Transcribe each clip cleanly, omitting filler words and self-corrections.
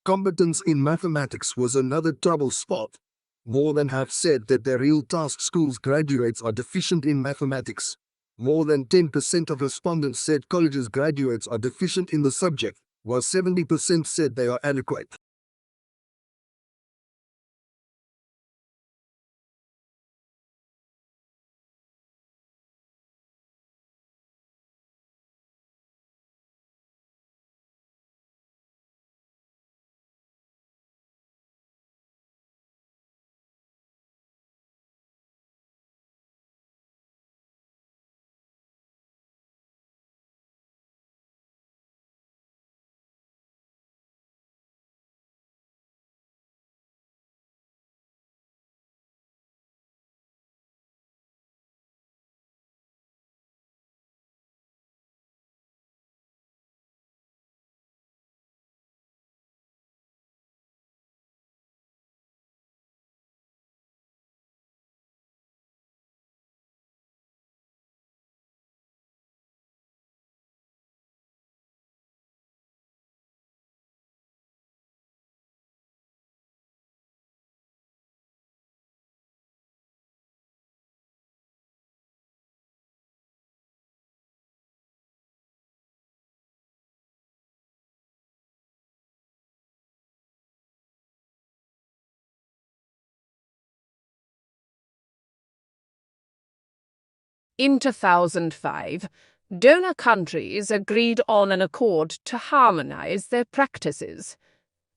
Competence in mathematics was another trouble spot. More than half said that their real task schools graduates are deficient in mathematics. More than 10% of respondents said colleges graduates are deficient in the subject, while 70% said they are adequate. In 2005, donor countries agreed on an accord to harmonize their practices.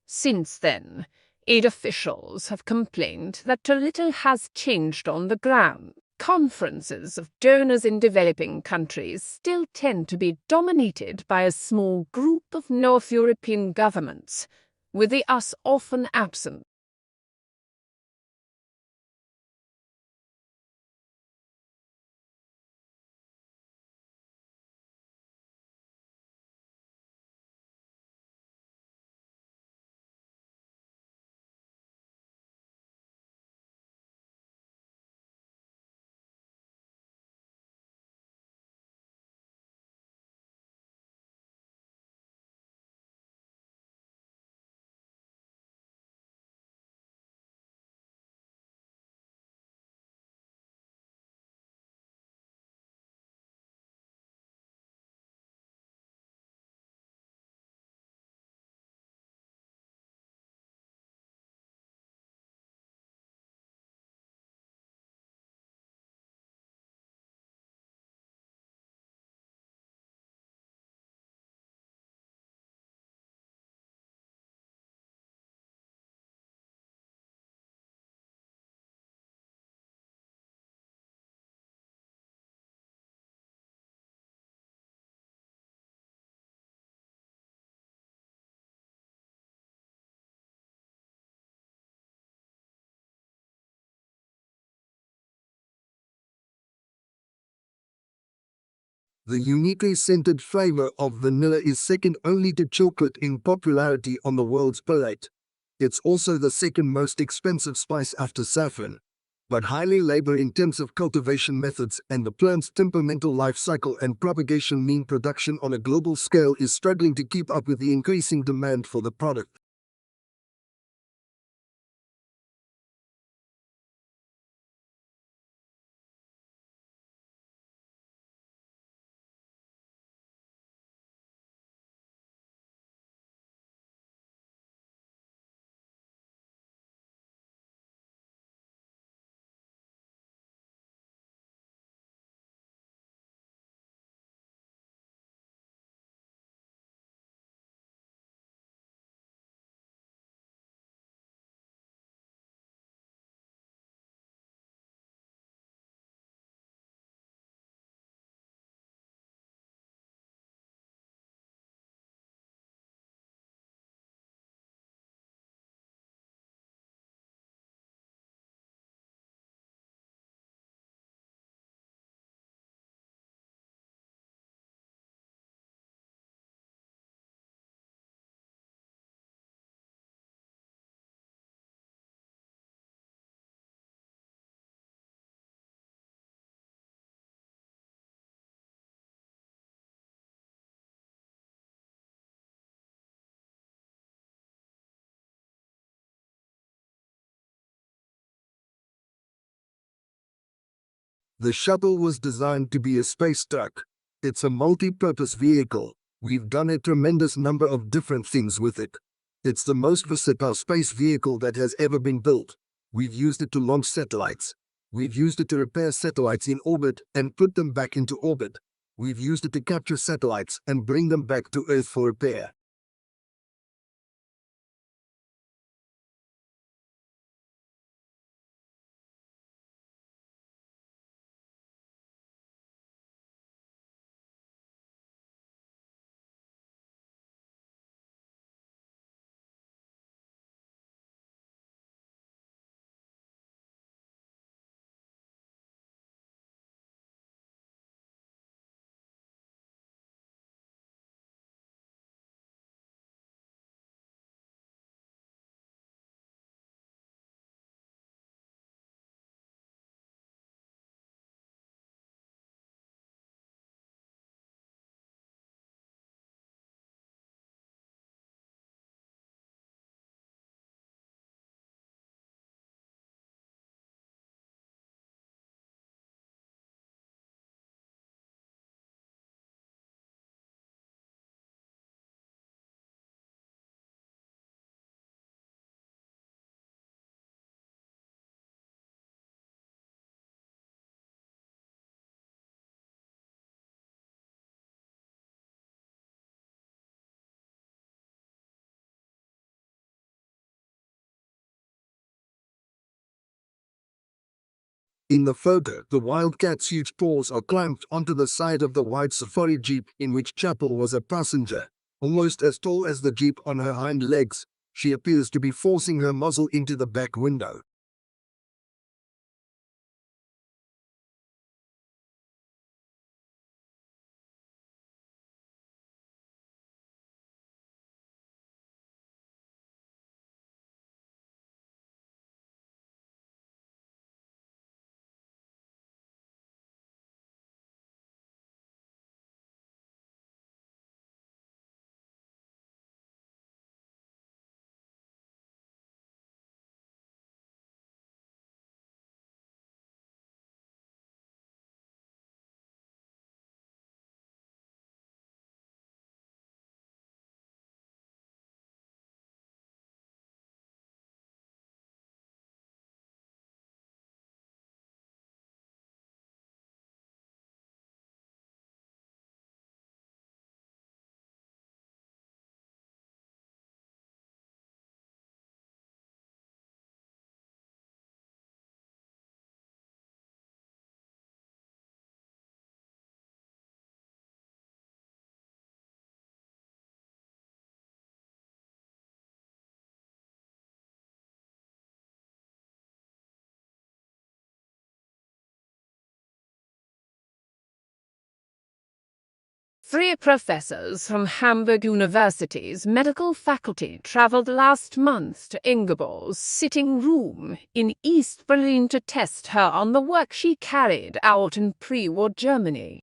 Since then, aid officials have complained that too little has changed on the ground. Conferences of donors in developing countries still tend to be dominated by a small group of North European governments, with the US often absent. The uniquely scented flavor of vanilla is second only to chocolate in popularity on the world's palate. It's also the second most expensive spice after saffron, but highly labor-intensive cultivation methods and the plant's temperamental life cycle and propagation mean production on a global scale is struggling to keep up with the increasing demand for the product. The shuttle was designed to be a space truck. It's a multi-purpose vehicle. We've done a tremendous number of different things with it. It's the most versatile space vehicle that has ever been built. We've used it to launch satellites. We've used it to repair satellites in orbit and put them back into orbit. We've used it to capture satellites and bring them back to Earth for repair. In the photo, the Wildcat's huge paws are clamped onto the side of the white safari jeep in which Chapel was a passenger. Almost as tall as the jeep on her hind legs, she appears to be forcing her muzzle into the back window. Three professors from Hamburg University's medical faculty traveled last month to Ingeborg's sitting room in East Berlin to test her on the work she carried out in pre-war Germany.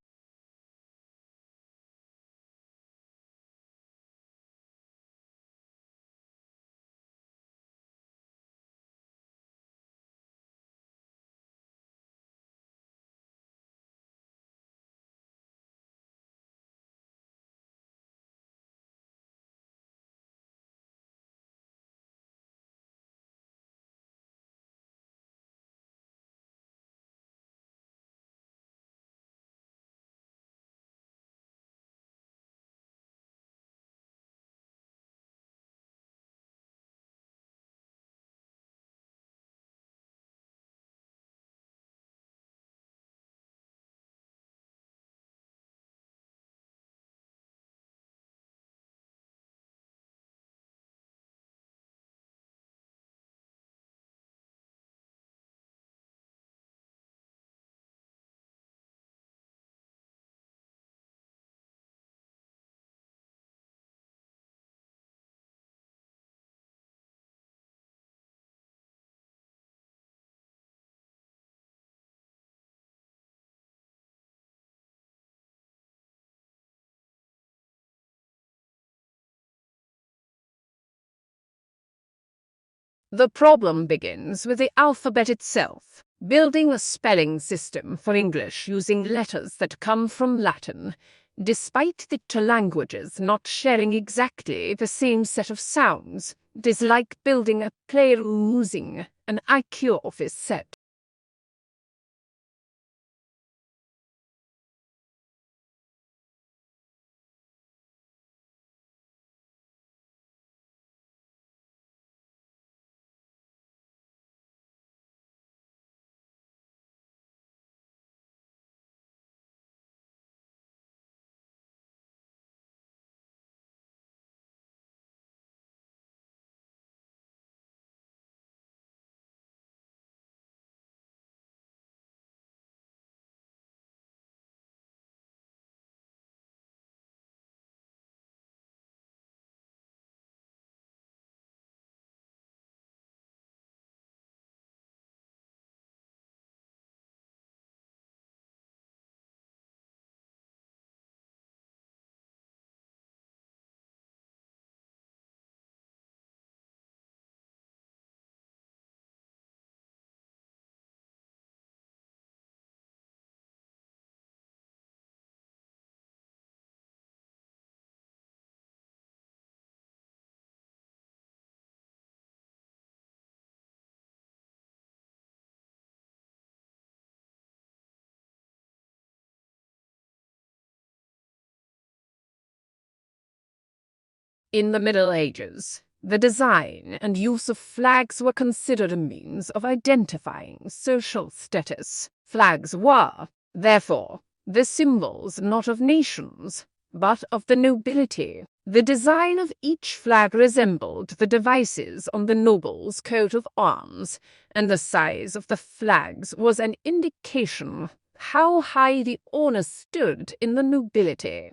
The problem begins with the alphabet itself. building a spelling system for English using letters that come from Latin, despite the two languages not sharing exactly the same set of sounds. It is like building a playroom using an IQ office set. In the Middle Ages, the design and use of flags were considered a means of identifying social status. Flags were, therefore, the symbols not of nations, but of the nobility. The design of each flag resembled the devices on the noble's coat of arms, and the size of the flags was an indication how high the honor stood in the nobility.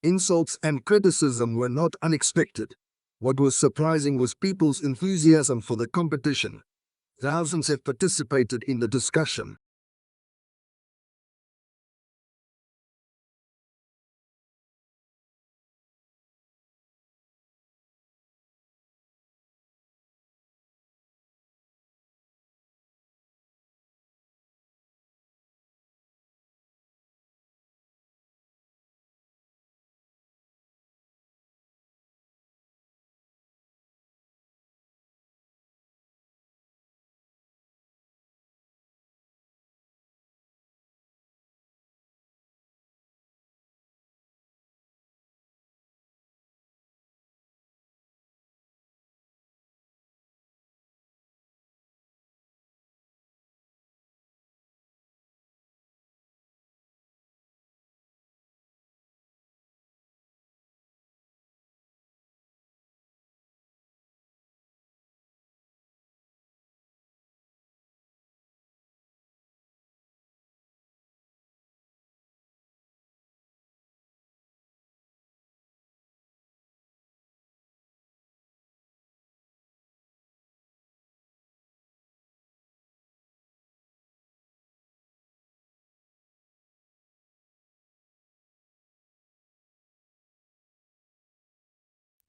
Insults and criticism were not unexpected. What was surprising was people's enthusiasm for the competition. Thousands have participated in the discussion.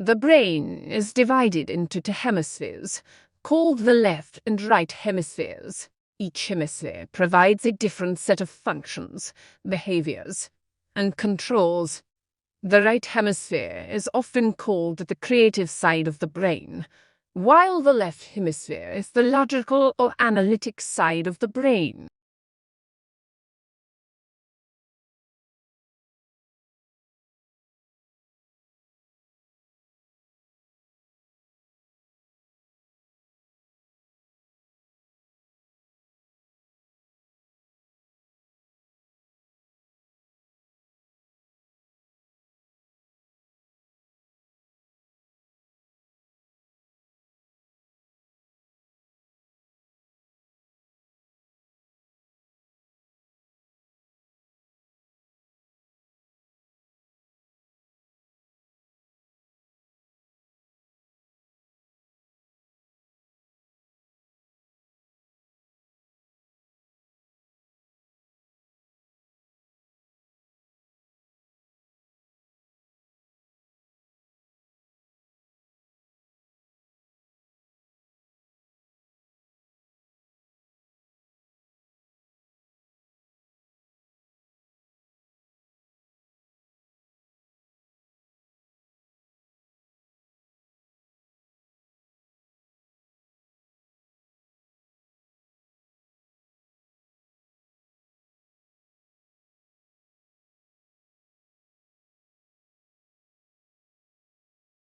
The brain is divided into two hemispheres, called the left and right hemispheres. Each hemisphere provides a different set of functions, behaviors, and controls. The right hemisphere is often called the creative side of the brain, while the left hemisphere is the logical or analytic side of the brain.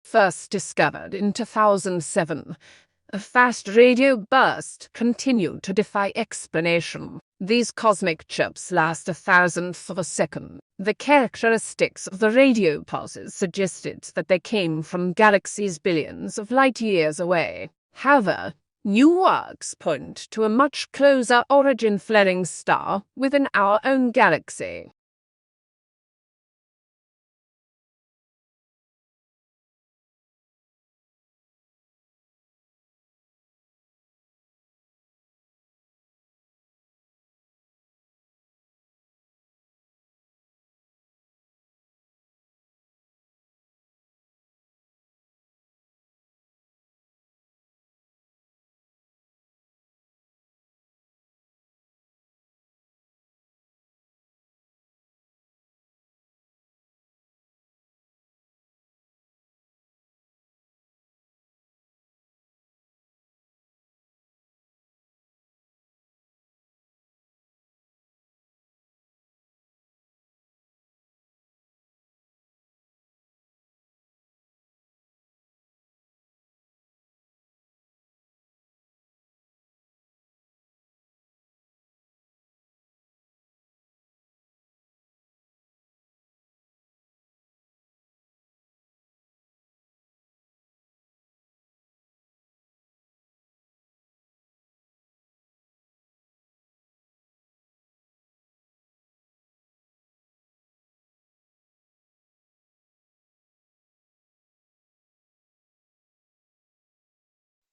First discovered in 2007, a fast radio burst continued to defy explanation. These cosmic chirps last a thousandth of a second. The characteristics of the radio pulses suggested that they came from galaxies billions of light years away. However, new works point to a much closer origin flaring star within our own galaxy.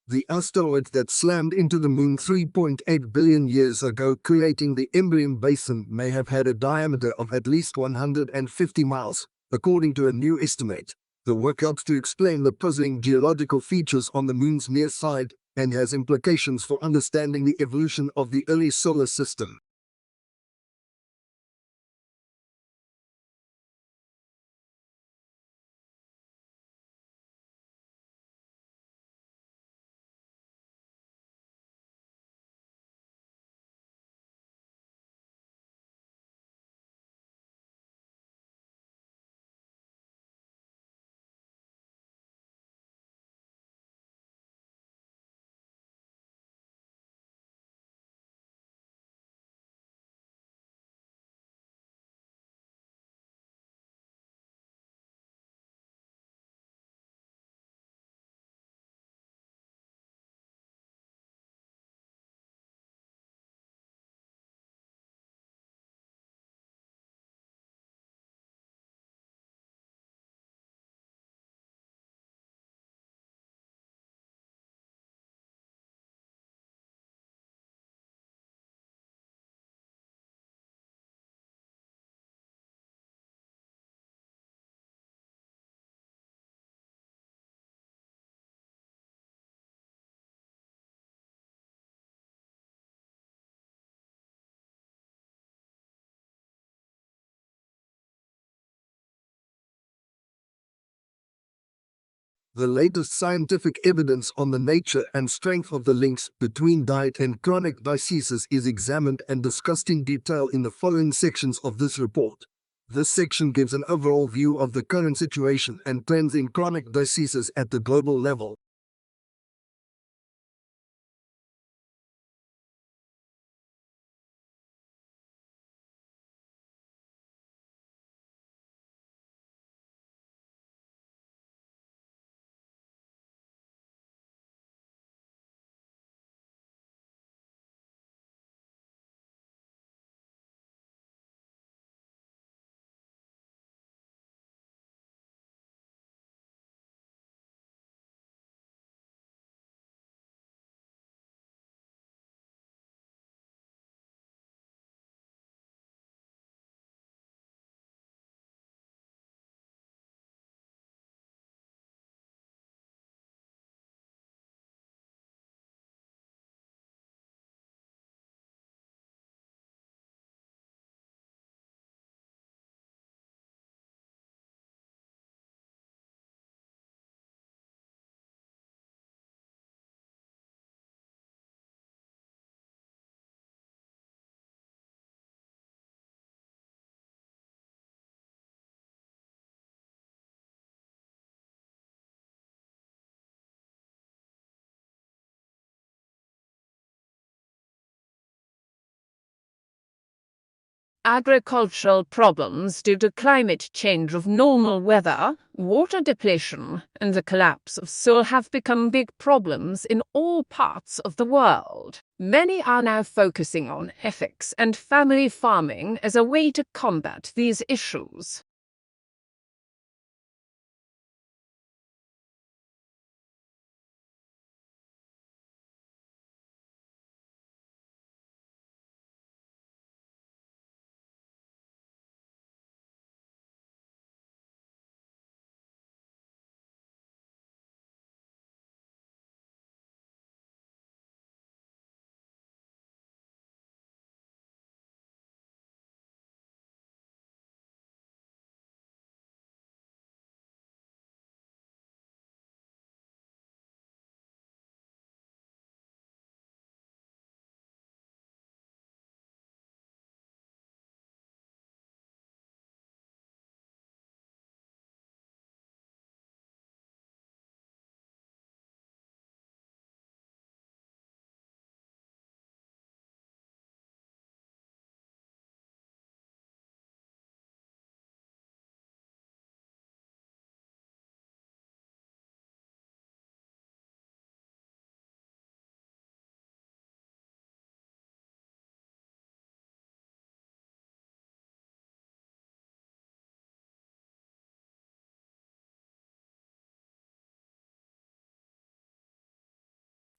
The asteroid that slammed into the Moon 3.8 billion years ago, creating the Imbrium Basin, may have had a diameter of at least 150 miles, according to a new estimate. The work helps to explain the puzzling geological features on the Moon's near side and has implications for understanding the evolution of the early solar system. The latest scientific evidence on the nature and strength of the links between diet and chronic diseases is examined and discussed in detail in the following sections of this report. This section gives an overall view of the current situation and trends in chronic diseases at the global level. Agricultural problems due to climate change of normal weather, water depletion, and the collapse of soil have become big problems in all parts of the world. Many are now focusing on ethics and family farming as a way to combat these issues.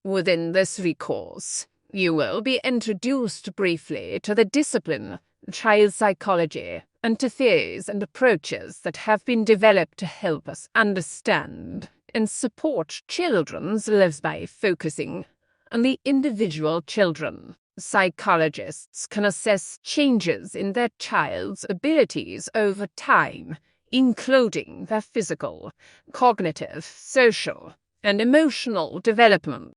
Within this course, you will be introduced briefly to the discipline, child psychology, and to theories and approaches that have been developed to help us understand and support children's lives by focusing on the individual children. Psychologists can assess changes in their child's abilities over time, including their physical, cognitive, social, and emotional development.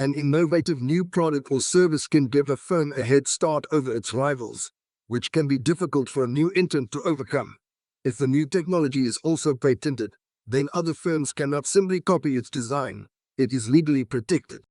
An innovative new product or service can give a firm a head start over its rivals, which can be difficult for a new entrant to overcome. If the new technology is also patented, then other firms cannot simply copy its design. It is legally protected.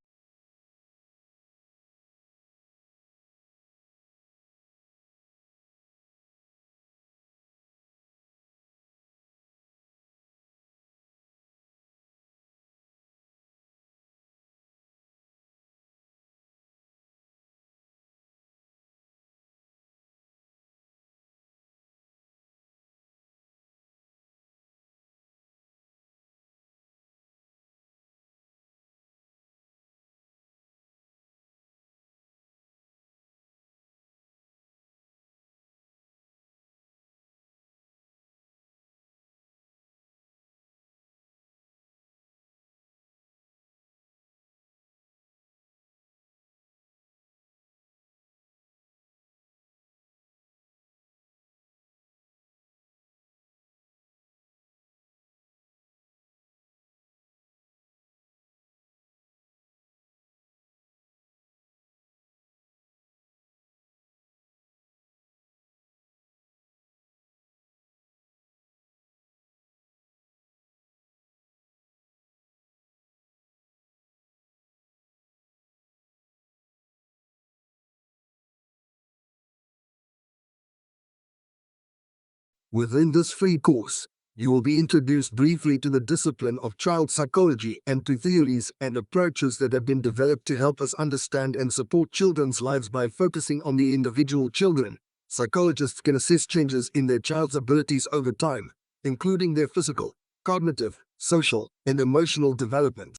Within this free course, you will be introduced briefly to the discipline of child psychology and to theories and approaches that have been developed to help us understand and support children's lives by focusing on the individual children. Psychologists can assess changes in their child's abilities over time, including their physical, cognitive, social, and emotional development.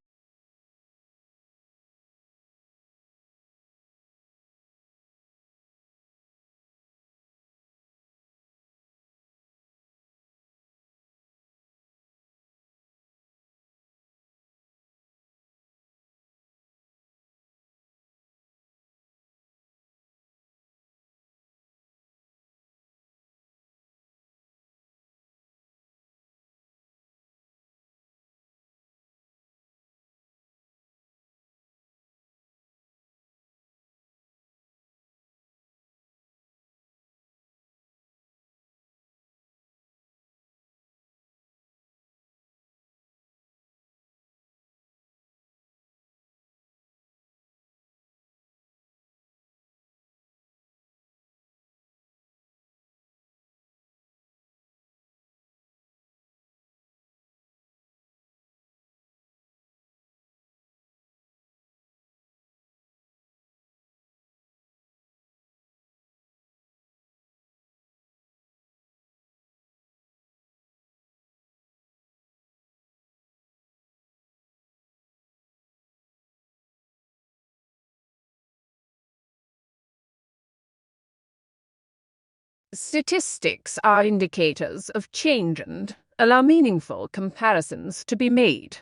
Statistics are indicators of change and allow meaningful comparisons to be made.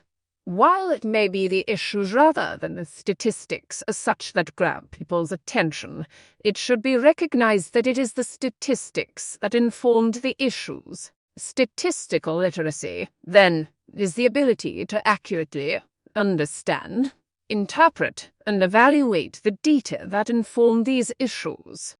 While it may be the issues rather than the statistics as such that grab people's attention, it should be recognized that it is the statistics that informed the issues. Statistical literacy, then, is the ability to accurately understand, interpret, and evaluate the data that inform these issues.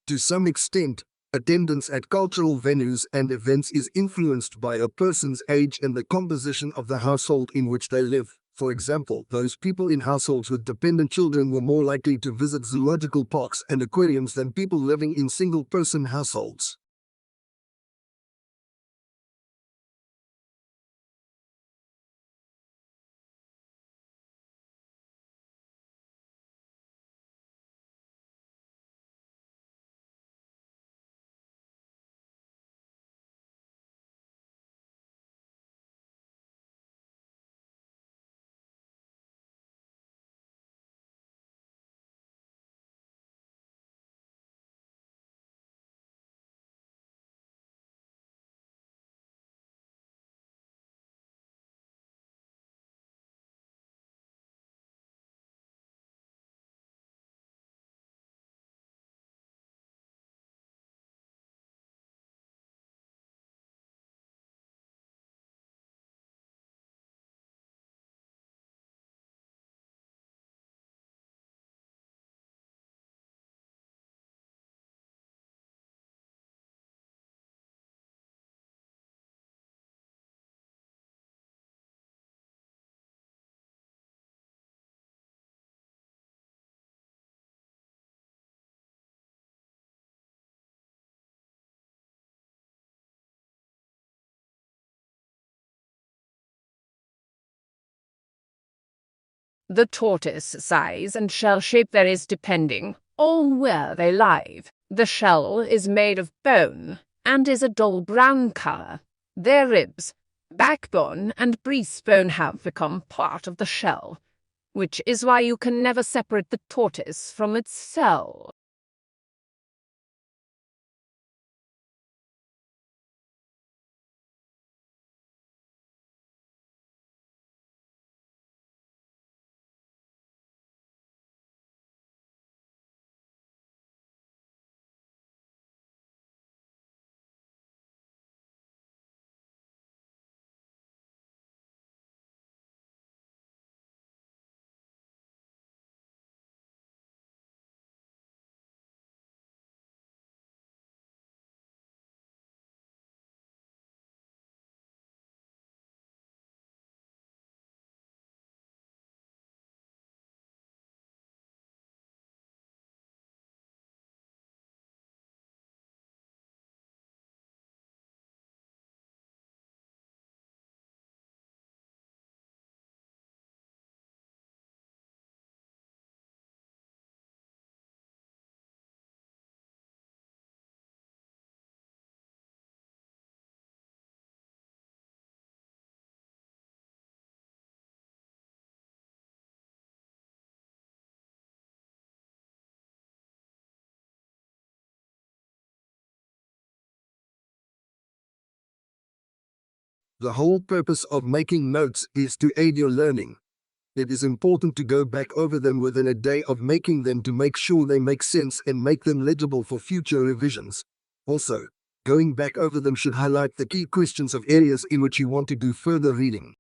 To some extent, attendance at cultural venues and events is influenced by a person's age and the composition of the household in which they live. For example, those people in households with dependent children were more likely to visit zoological parks and aquariums than people living in single-person households. The tortoise size and shell shape varies depending on where they live. The shell is made of bone and is a dull brown color. Their ribs, backbone, and breastbone have become part of the shell, which is why you can never separate the tortoise from its shell. The whole purpose of making notes is to aid your learning. It is important to go back over them within a day of making them to make sure they make sense and make them legible for future revisions. Also, going back over them should highlight the key questions of areas in which you want to do further reading.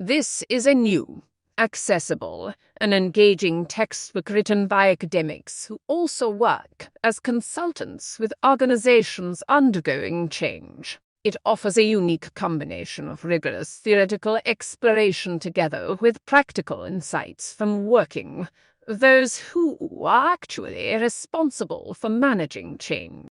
This is a new, accessible, and engaging textbook written by academics who also work as consultants with organizations undergoing change. It offers a unique combination of rigorous theoretical exploration together with practical insights from working with those who are actually responsible for managing change.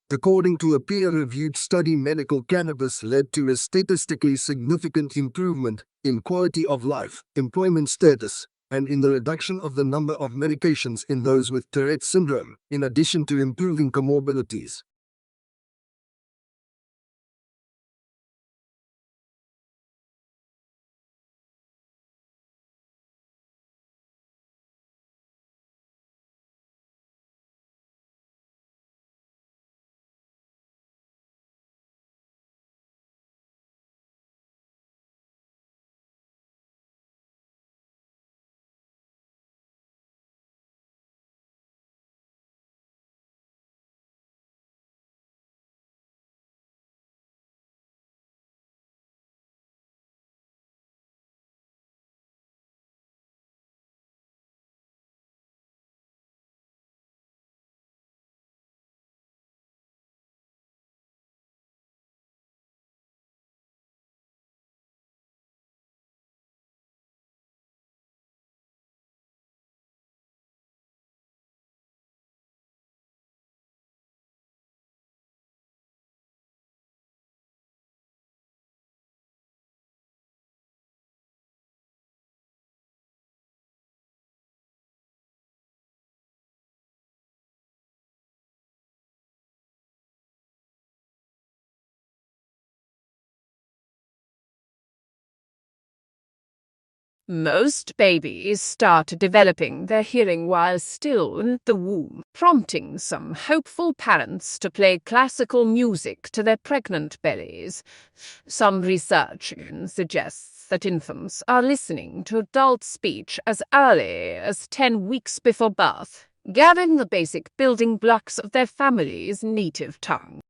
According to a peer-reviewed study, medical cannabis led to a statistically significant improvement in quality of life, employment status, and in the reduction of the number of medications in those with Tourette syndrome, in addition to improving comorbidities. Most babies start developing their hearing while still in the womb, prompting some hopeful parents to play classical music to their pregnant bellies. Some research suggests that infants are listening to adult speech as early as 10 weeks before birth, gathering the basic building blocks of their family's native tongue.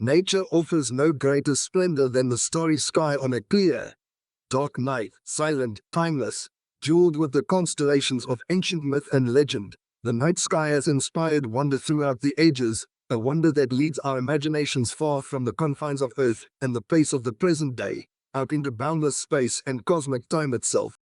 Nature offers no greater splendor than the starry sky on a clear, dark night, silent, timeless, jeweled with the constellations of ancient myth and legend. The night sky has inspired wonder throughout the ages, a wonder that leads our imaginations far from the confines of Earth and the pace of the present day, out into boundless space and cosmic time itself.